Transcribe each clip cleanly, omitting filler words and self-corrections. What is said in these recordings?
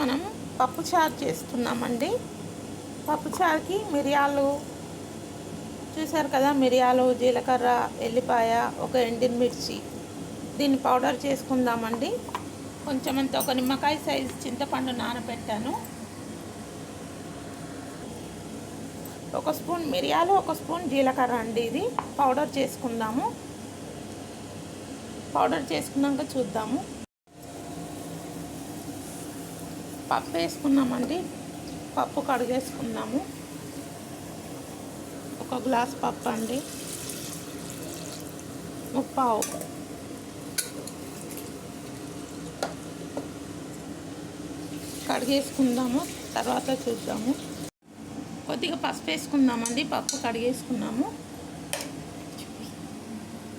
మనం పప్పుచారు చేస్తున్నామండి. పప్పుచారుకి మిరియాలు చూసారు కదా, మిరియాలు, జీలకర్ర, ఎల్లిపాయ, ఒక ఎండుమిర్చి, దీన్ని పౌడర్ చేసుకుందామండి. కొంచెం అంత ఒక నిమ్మకాయ సైజు చింతపండు నానబెట్టాను. ఒక స్పూన్ మిరియాలు, ఒక స్పూన్ జీలకర్ర అండి. ఇది పౌడర్ చేసుకుందాము. పౌడర్ చేసుకున్నాక చూద్దాము. పప్పు వేసుకున్నామండి. పప్పు కడిగేసుకున్నాము. ఒక గ్లాస్ పప్పు అండి, ముప్పావు. కడిగేసుకుందాము, తర్వాత చూద్దాము. కొద్దిగా పసుపు వేసుకుందామండి. పప్పు కడిగేసుకున్నాము.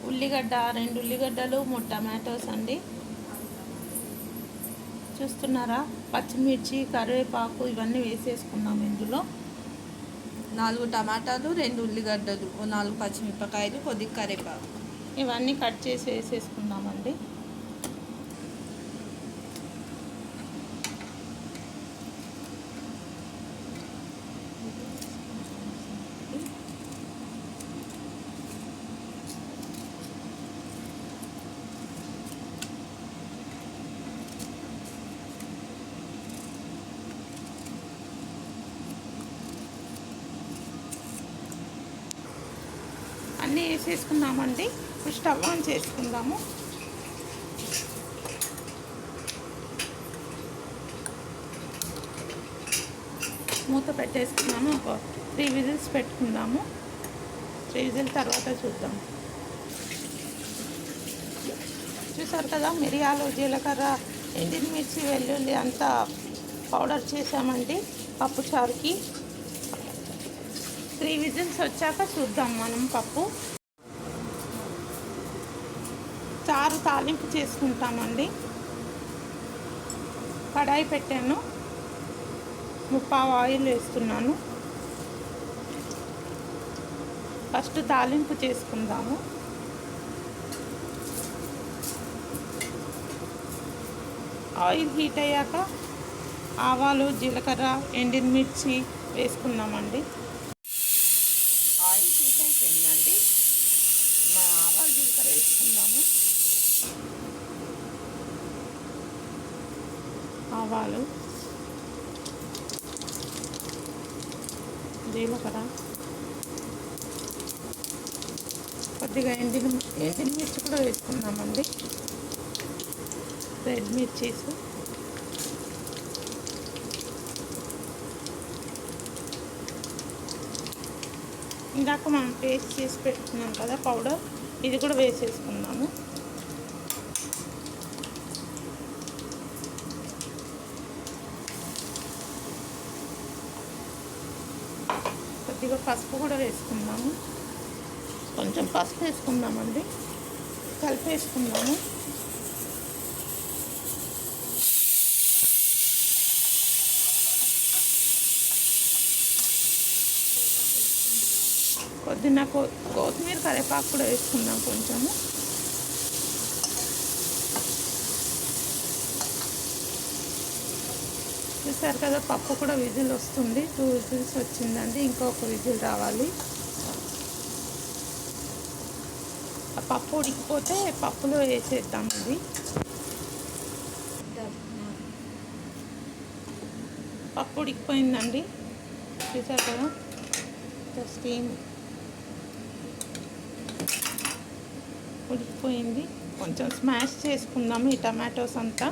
ఉల్లిగడ్డ, 2 ఉల్లిగడ్డలు, 3 టమాటోస్ అండి. చూస్తున్నారా, పచ్చిమిర్చి, కరివేపాకు ఇవన్నీ వేసేసుకున్నాము. ఇందులో 4 టమాటాలు, 2 ఉల్లిగడ్డలు, 4 పచ్చిమిరపకాయలు, కొద్దిగా కరివేపాకు ఇవన్నీ కట్ చేసి వేసేసుకున్నామండి. అన్నీ వేసేసుకున్నామండి. ఇప్పుడు స్టవ్ ఆన్ చేసుకుందాము. మూత పెట్టేసుకున్నాము. ఒక 3 విజిల్స్ పెట్టుకుందాము. 3 విజిల్ తర్వాత చూద్దాం. చూసారు కదా, మిరియాలు, జీలకర్ర, ఎండుమిర్చి, వెల్లుల్లి అంతా పౌడర్ చేసామండి పప్పుచారుకి. 3 విజిల్స్ వచ్చాక చూద్దాం మనం పప్పు. చారు తాలింపు చేసుకుంటామండి. కడాయి పెట్టాను, ముప్పావు ఆయిల్ వేస్తున్నాను. ఫస్ట్ తాలింపు చేసుకుందాము. ఆయిల్ హీట్ అయ్యాక ఆవాలు, జీలకర్ర, ఎండుమిర్చి వేసుకున్నామండి. ఆయిల్ హీట్ అయిపోయిందండి. మన ఆవాలు, జీలకర్ర వేసుకుందాము. ఆవాలు, జీలకర్ర, కొద్దిగా ఎండుమిర్చి కూడా వేసుకున్నామండి. రెడ్ మిర్చీస్, ఇందాక మనం పేస్ట్ చేసి పెట్టుకున్నాం కదా పౌడర్, ఇది కూడా వేసేసుకున్నాము. కొద్దిగా పసుపు కూడా వేసుకుందాము. కొంచెం పసుపు వేసుకుందామండి. కలిపేసుకుందాము. కొద్దిగా కొత్తిమీర, కరివేపాకు కూడా వేసుకుందాం కొంచెము. చూసారు కదా, పప్పు కూడా విజిల్ వస్తుంది. 2 విజిల్స్ వచ్చిందండి. ఇంకొక విజిల్ రావాలి. ఆ పప్పు ఉడికిపోతే పప్పులో వేసేద్దాం. ఇది పప్పు ఉడికిపోయిందండి. చూసారు కదా, స్టీమ్ ఉడికిపోయింది. కొంచెం స్మాష్ చేసుకుందాము ఈ టమాటోస్ అంతా.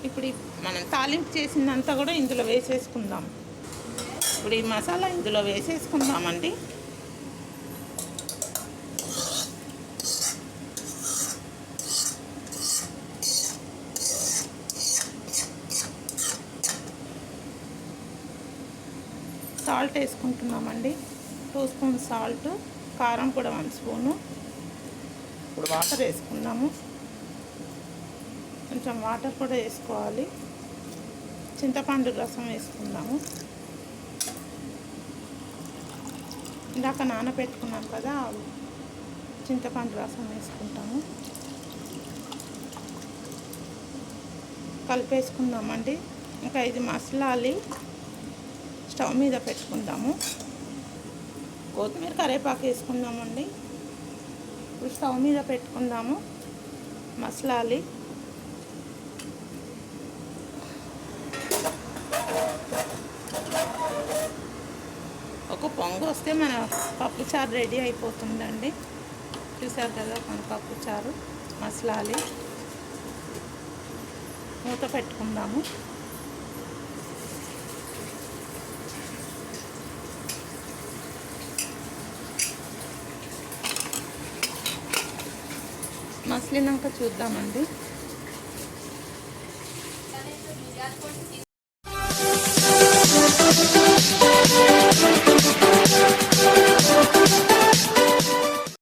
ఇప్పుడు మనం తాలింపు చేసిందంతా కూడా ఇందులో వేసేసుకుందాం. ఇప్పుడు ఈ మసాలా ఇందులో వేసేసుకుందామండి. సాల్ట్ వేసుకుంటున్నామండి. 2 స్పూన్స్ సాల్ట్, కారం కూడా 1 స్పూను. ఇప్పుడు వాటర్ వేసుకున్నాము. కొంచెం వాటర్ కూడా వేసుకోవాలి. చింతపండు రసం వేసుకుందాము. ఇందాక నానబెట్టుకున్నాం కదా, చింతపండు రసం వేసుకుంటాము. కలిపేసుకుందామండి. ఇంకా ఇది మసలాలి. స్టవ్ మీద పెట్టుకుందాము. కొత్తిమీర కరివేపాకు వేసుకుందామండి. ఇప్పుడు స్టవ్ మీద పెట్టుకుందాము. మసలాలి. ఒక పొంగు వస్తే మన పప్పుచారు రెడీ అయిపోతుందండి. చూసారు కదా మన పప్పుచారు మసలాలి. మూత పెట్టుకుందాము. మసలినాక చూద్దామండి.